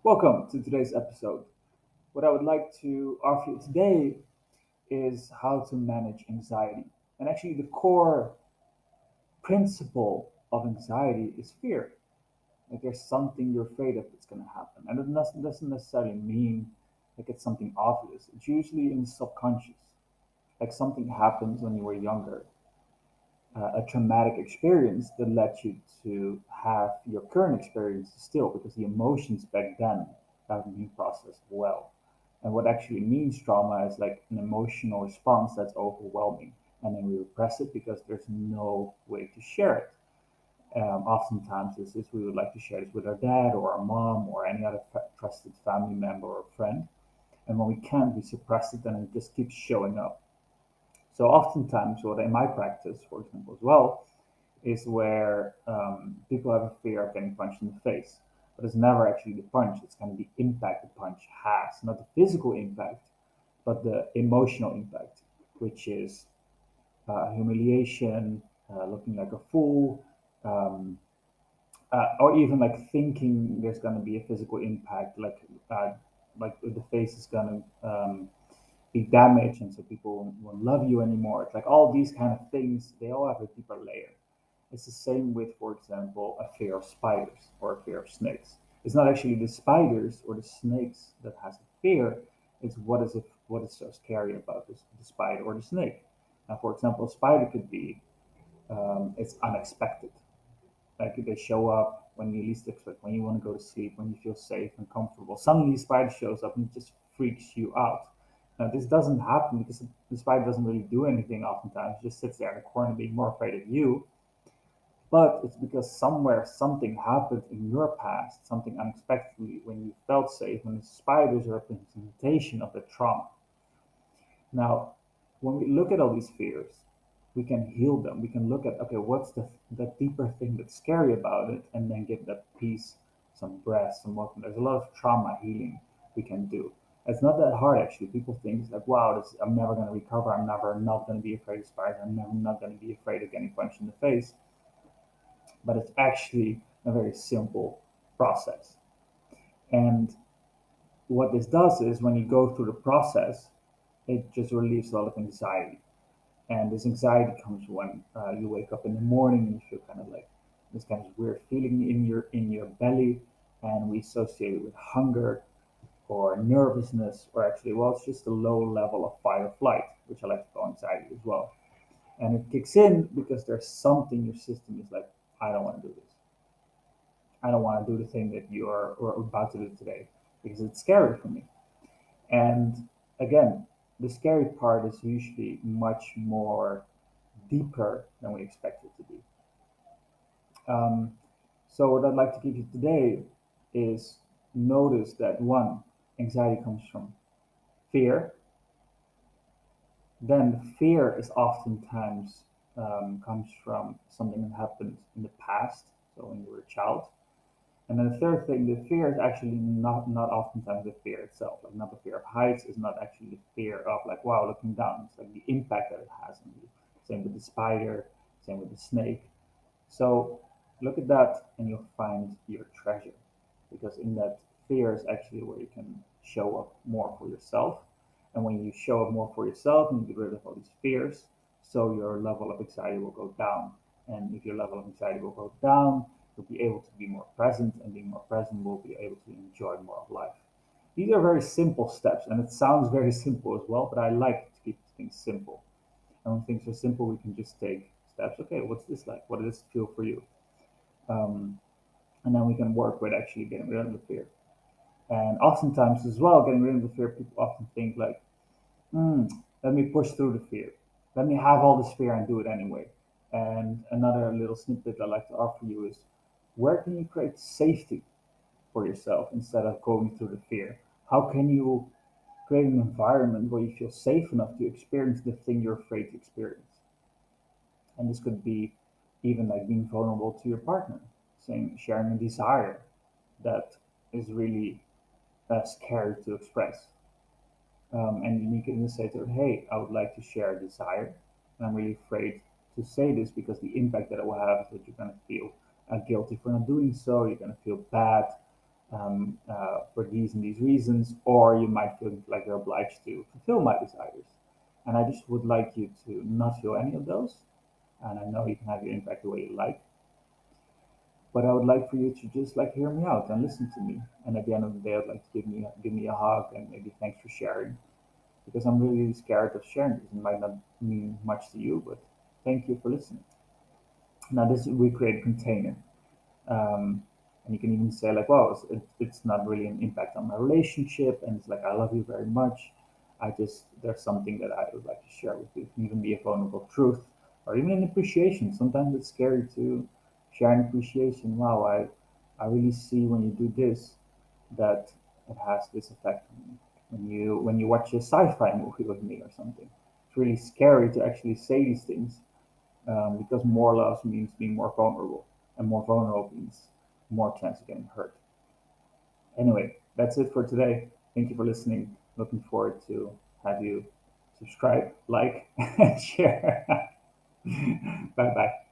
Welcome to today's episode. What I would like to offer you today is how to manage anxiety. And actually, the core principle of anxiety is fear. Like there's something you're afraid of that's going to happen. And it doesn't necessarily mean like it's something obvious. It's usually in the subconscious. Like something happens when you were younger, a traumatic experience that led you to have your current experience still because the emotions back then haven't been processed well. And what actually means trauma is like an emotional response that's overwhelming. And then we repress it because there's no way to share it. Oftentimes, this is we would like to share this with our dad or our mom or any other trusted family member or friend. And when we can't, we suppress it and it just keeps showing up. So oftentimes, what in my practice, for example, as well, is where people have a fear of getting punched in the face, but it's never actually the punch. It's kind of the impact the punch has, not the physical impact, but the emotional impact, which is humiliation, looking like a fool, um, or even like thinking there's going to be a physical impact, like the face is going to be damaged, and so people won't love you anymore. It's like all these kind of things. They all have a deeper layer. It's the same with, for example, a fear of spiders or a fear of snakes. It's not actually the spiders or the snakes that has the fear. It's what is so scary about the spider or the snake. Now, for example, a spider could be it's unexpected. Like they show up when you least expect, when you want to go to sleep, when you feel safe and comfortable. Suddenly, spider shows up and it just freaks you out. Now, this doesn't happen because the spider doesn't really do anything. Oftentimes, it just sits there in the corner, being more afraid of you, but it's because somewhere something happened in your past, something unexpectedly, when you felt safe, when the spiders are a representation of the trauma. Now, when we look at all these fears, we can heal them. We can look at, okay, what's the deeper thing that's scary about it, and then give that piece some breath, some welcome. There's a lot of trauma healing we can do. It's not that hard, actually. People think it's like, wow, I'm never going to recover. I'm never not going to be afraid of spiders. I'm never not going to be afraid of getting punched in the face, but it's actually a very simple process. And what this does is when you go through the process, it just relieves a lot of anxiety. And this anxiety comes when you wake up in the morning and you feel kind of like this kind of weird feeling in your belly, and we associate it with hunger or nervousness, or actually, well, it's just a low level of fight or flight, which I like to call anxiety as well. And it kicks in because there's something your system is like, I don't want to do this. I don't want to do the thing that you are about to do today because it's scary for me. And again, the scary part is usually much more deeper than we expect it to be. Um, so, what I'd like to give you today is notice that one, anxiety comes from fear. Then, fear is oftentimes comes from something that happened in the past, so when you were a child. And then the third thing, the fear is actually not oftentimes the fear itself. Like not the fear of heights is not actually the fear of like wow looking down. It's like the impact that it has on you. Same with the spider, same with the snake. So look at that and you'll find your treasure. Because in that fear is actually where you can show up more for yourself. And when you show up more for yourself and you get rid of all these fears, so your level of anxiety will go down. And if your level of anxiety will go down, you'll be able to be more present, and being more present, will be able to enjoy more of life. These are very simple steps, and it sounds very simple as well, but I like to keep things simple. And when things are simple, we can just take steps. Okay, what's this like? What does it feel for you? Um, and then we can work with actually getting rid of the fear. And oftentimes as well, getting rid of the fear, people often think like, hmm, let me push through the fear. Let me have all this fear and do it anyway. And another little snippet I like to offer you is where can you create safety for yourself instead of going through the fear? How can you create an environment where you feel safe enough to experience the thing you're afraid to experience? And this could be even like being vulnerable to your partner, saying sharing a desire that is really scary to express. And you can say to her, hey, I would like to share a desire. And I'm really afraid to say this because the impact that it will have is that you're going to feel guilty for not doing so. You're going to feel bad. for these and these reasons, or you might feel like you're obliged to fulfill my desires. And I just would like you to not feel any of those. And I know you can have your impact the way you like, but I would like for you to just like hear me out and listen to me. And at the end of the day, I'd like to give me a hug and maybe thanks for sharing, because I'm really scared of sharing this. It might not mean much to you, but thank you for listening. Now, this we create a container. And you can even say like, well, it's not really an impact on my relationship, and it's like, I love you very much. I just, there's something that I would like to share with you. It can even be a vulnerable truth, or even an appreciation. Sometimes it's scary to share an appreciation. Wow, I really see when you do this that it has this effect on me. When you watch a sci-fi movie with me or something, it's really scary to actually say these things, because more love means being more vulnerable, and more vulnerable means more chance of getting hurt. Anyway, that's it for today. Thank you for listening. Looking forward to have you subscribe, like, and share. Bye bye.